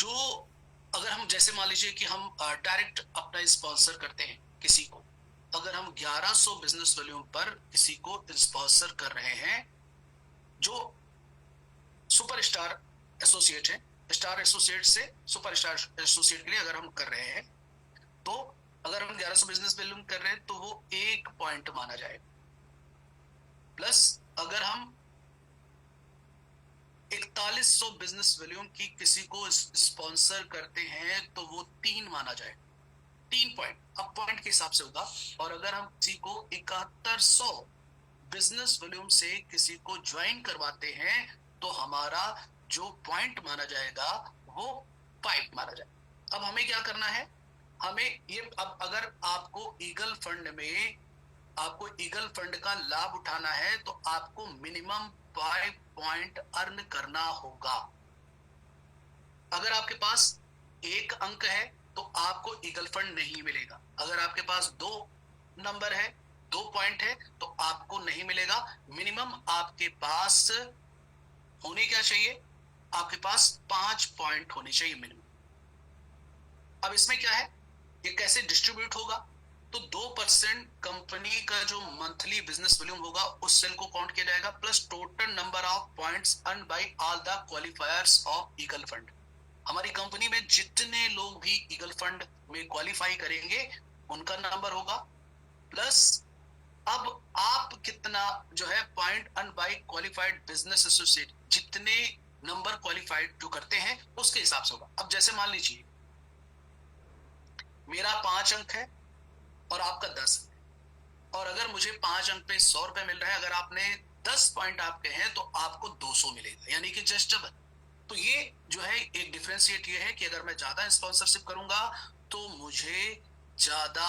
जो अगर हम जैसे मान लीजिए कि हम डायरेक्ट अपना स्पॉन्सर करते हैं किसी को, अगर हम 1100 बिजनेस वॉल्यूम पर किसी को स्पॉन्सर कर रहे हैं जो सुपरस्टार एसोसिएट है, स्टार एसोसिएट से सुपरस्टार एसोसिएट के लिए अगर हम कर रहे हैं, तो अगर हम 1100 बिजनेस वॉल्यूम कर रहे हैं तो वो 1 पॉइंट माना जाएगा। प्लस अगर हम 4100 बिजनेस वॉल्यूम की किसी को स्पॉन्सर करते हैं तो वो 3 माना जाएगा। 3 पॉइंट अब पॉइंट के हिसाब से होगा। और अगर हम किसी को 7100 बिजनेस वॉल्यूम से किसी को ज्वाइन करवाते हैं तो हमारा जो पॉइंट माना जाएगा वो 5 माना जाएगा। अब हमें क्या करना है, हमें ये अब अगर आपको ईगल फंड का लाभ उठाना है तो आपको मिनिमम 5 पॉइंट अर्न करना होगा। अगर आपके पास 1 अंक है तो आपको ईगल फंड नहीं मिलेगा। अगर आपके पास 2 नंबर है, 2 पॉइंट है, तो आपको नहीं मिलेगा। मिनिमम आपके पास होने क्या चाहिए, आपके पास 5 पॉइंट होने चाहिए मिनिमम। अब इसमें क्या है, ये कैसे डिस्ट्रीब्यूट होगा, तो 2% कंपनी का जो मंथली बिजनेस वॉल्यूम होगा उस सेल को काउंट किया जाएगा, plus total number of points earn by all the क्वालिफायर्स of eagle fund. हमारी कंपनी में जितने लोग भी ईगल फंड में क्वालिफाई करेंगे उनका नंबर होगा, प्लस अब आप कितना जो है point earn by qualified business associate, जितने नंबर क्वालिफाइड जो करते हैं उसके हिसाब से होगा। अब जैसे मान लीजिए मेरा 5 अंक है और आपका 10 है, और अगर मुझे 5 अंक पे 100 रुपए मिल रहा है, अगर आपने 10 पॉइंट आपके हैं तो आपको 200 मिलेगा, यानी कि जस्ट डबल। तो ये जो है एक डिफरेंशिएट ये है कि अगर मैं ज्यादा स्पॉन्सरशिप करूंगा तो मुझे ज्यादा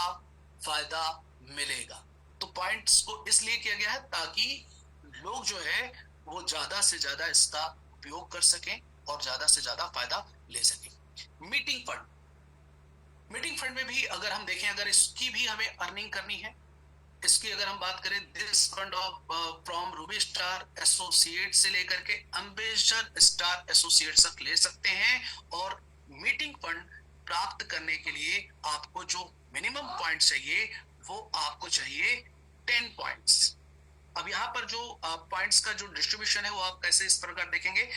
फायदा मिलेगा। तो पॉइंट्स को इसलिए किया गया है ताकि लोग जो है वो ज्यादा से ज्यादा इसका उपयोग कर सकें और ज्यादा से ज्यादा फायदा ले सकें। मीटिंग फंड में भी अगर हम देखें, अगर इसकी भी हमें अर्निंग करनी है, इसकी अगर हम बात करें, this fund of from Ruby star associate से लेकर के अम्बेसडर स्टार एसोसिएट तक ले सकते हैं। और मीटिंग फंड प्राप्त करने के लिए आपको जो मिनिमम पॉइंट चाहिए वो आपको चाहिए 10 पॉइंट्स। अब यहाँ पर जो पॉइंट्स का जो डिस्ट्रीब्यूशन है वो आप कैसे इस प्रकार देखेंगे,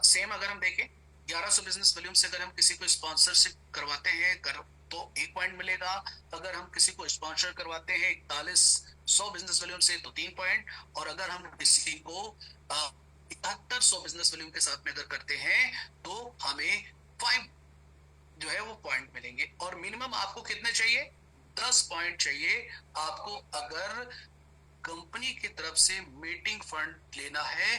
सेम अगर हम देखें 1100 बिजनेस वॉल्यूम से अगर हम किसी को स्पॉन्सरशिप करवाते हैं तो 1 पॉइंट मिलेगा। अगर हम किसी को स्पॉन्सर करवाते हैं 4100 बिजनेस वॉल्यूम से तो 3 पॉइंट। और अगर हम किसी को 7100 बिजनेस वॉल्यूम के साथ में अगर करते हैं तो हमें 5 जो है वो पॉइंट मिलेंगे। और मिनिमम आपको कितने चाहिए, 10 पॉइंट चाहिए आपको अगर कंपनी की तरफ से मीटिंग फंड लेना है।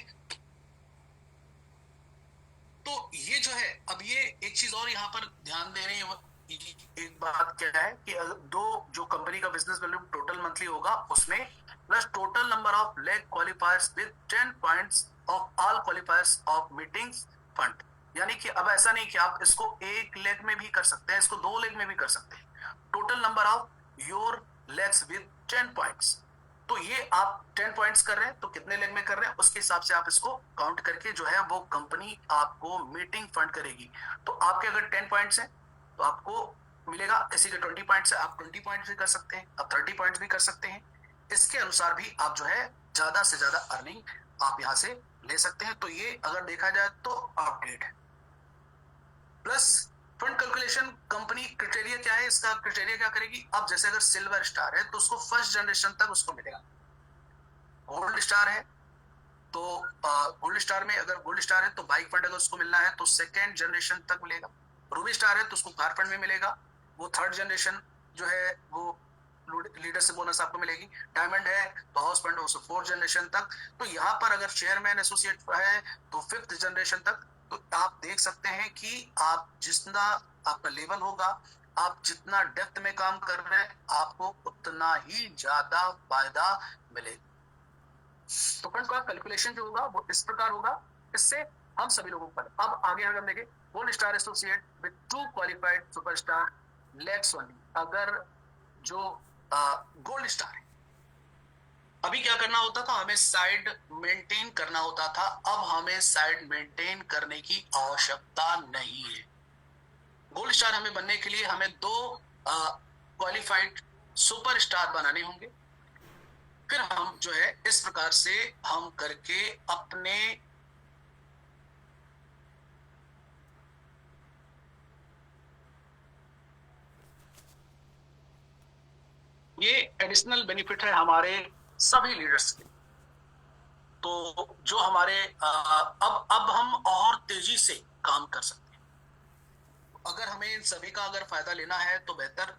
तो ये जो है, अब ये एक चीज और यहाँ पर ध्यान दे रहे हैं, एक बात क्या है कि दो जो कंपनी का बिजनेस वैल्यू टोटल मंथली होगा उसमें plus total number of leg क्वालिफायर्स with 10 points of all क्वालिफायर्स of meetings fund. यानी कि अब ऐसा नहीं कि आप इसको 1 लेग में भी कर सकते हैं, इसको 2 लेग में भी कर सकते हैं। Total number of your legs with 10 points, तो ये आप 10 पॉइंट्स कर रहे हैं तो कितने लेग में कर रहे हैं उसके हिसाब से आप इसको काउंट करके जो है वो कंपनी आपको मीटिंग फंड करेगी। तो आपके अगर 10 पॉइंट्स हैं तो आपको मिलेगा, किसी के 20 पॉइंट्स है आप 20 पॉइंट्स भी कर सकते हैं, आप 30 पॉइंट्स भी कर सकते हैं। इसके अनुसार भी आप जो है ज्यादा से ज्यादा अर्निंग आप यहाँ से ले सकते हैं। तो ये अगर देखा जाए तो अपडेट है। Plus fund calculation company criteria क्या है, इसका क्राइटेरिया क्या करेगी, अब जैसे अगर सिल्वर स्टार है तो उसको फर्स्ट जनरेशन तक उसको मिलेगा। गोल्ड स्टार है तो गोल्ड स्टार में अगर गोल्ड स्टार है तो बाइक फंड अगर उसको मिलना है तो सेकेंड जनरेशन तक मिलेगा। रूबी स्टार है तो उसको कार फंड में मिलेगा, वो थर्ड जनरेशन जो है वो लीडरशिप बोनस आपको मिलेगी। डायमंड है तो हाउस फंड उसको 4th जनरेशन तक। तो यहाँ पर अगर चेयरमैन एसोसिएट है तो 5th जनरेशन तक। तो आप देख सकते हैं कि आप जितना आपका लेवल होगा, आप जितना डेप्थ में काम कर रहे हैं आपको उतना ही ज्यादा फायदा मिलेगा। तो फंड का कैलकुलेशन जो होगा वो इस प्रकार होगा, इससे हम सभी लोगों पर। अब आगे अगर हम देखें, gold star associate with 2 qualified superstar legs only. अगर जो गोल्ड स्टार है, अभी क्या करना होता था, हमें साइड मेंटेन करना होता था, अब हमें साइड मेंटेन करने की आवश्यकता नहीं है। गोल्ड स्टार हमें बनने के लिए हमें 2 क्वालिफाइड सुपर स्टार बनाने होंगे। फिर हम जो है इस प्रकार से हम करके अपने ये एडिशनल बेनिफिट है हमारे सभी लीडर्स के। तो जो हमारे अब हम और तेजी से काम कर सकते हैं। अगर हमें इन सभी का अगर फायदा लेना है तो बेहतर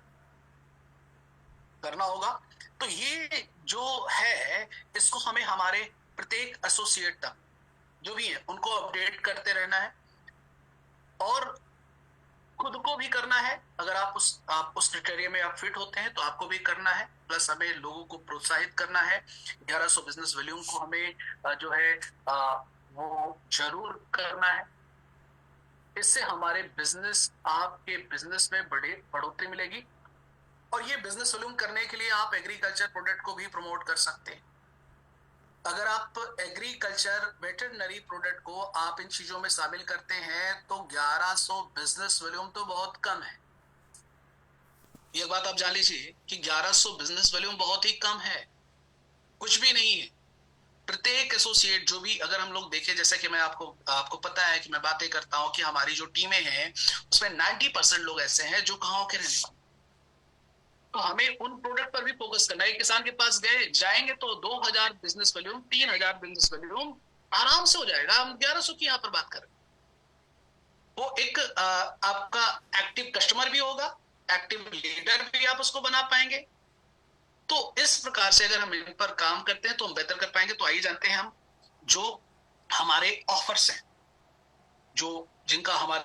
करना होगा। तो ये जो है इसको हमें हमारे प्रत्येक एसोसिएट तक जो भी है उनको अपडेट करते रहना है और खुद को भी करना है। अगर आप उस क्राइटेरिया में आप फिट होते हैं तो आपको भी करना है, प्लस हमें लोगों को प्रोत्साहित करना है। 1100 बिजनेस वॉल्यूम को हमें जो है वो जरूर करना है। इससे हमारे बिजनेस, आपके बिजनेस में बढ़ोतरी मिलेगी। और ये बिजनेस वॉल्यूम करने के लिए आप एग्रीकल्चर प्रोडक्ट को भी प्रमोट कर सकते हैं। अगर आप एग्रीकल्चर वेटरनरी प्रोडक्ट को आप इन चीजों में शामिल करते हैं तो 1100 बिजनेस वॉल्यूम तो बहुत कम है। ये बात आप जान लीजिए कि 1100 बिजनेस वॉल्यूम बहुत ही कम है, कुछ भी नहीं है। प्रत्येक एसोसिएट जो भी, अगर हम लोग देखें, जैसे कि मैं आपको पता है कि मैं बातें करता हूं कि हमारी जो टीमें हैं उसमें 90% लोग ऐसे हैं जो गांव के रहने वाले। तो हमें उन प्रोडक्ट पर भी फोकस करना है। किसान के पास जाएंगे तो 2000 बिजनेस वॉल्यूम, 3000 बिजनेस वॉल्यूम आराम से हो जाएगा। हम 1100 की यहाँ पर बात करें, वो एक आपका एक्टिव कस्टमर भी होगा, एक्टिव लीडर भी आप उसको बना पाएंगे। तो इस प्रकार से अगर हम इन पर काम करते हैं तो हम बेहतर कर पाएंगे। तो आइए जानते हैं हम जो हमारे ऑफर्स हैं, जो जिनका हमारे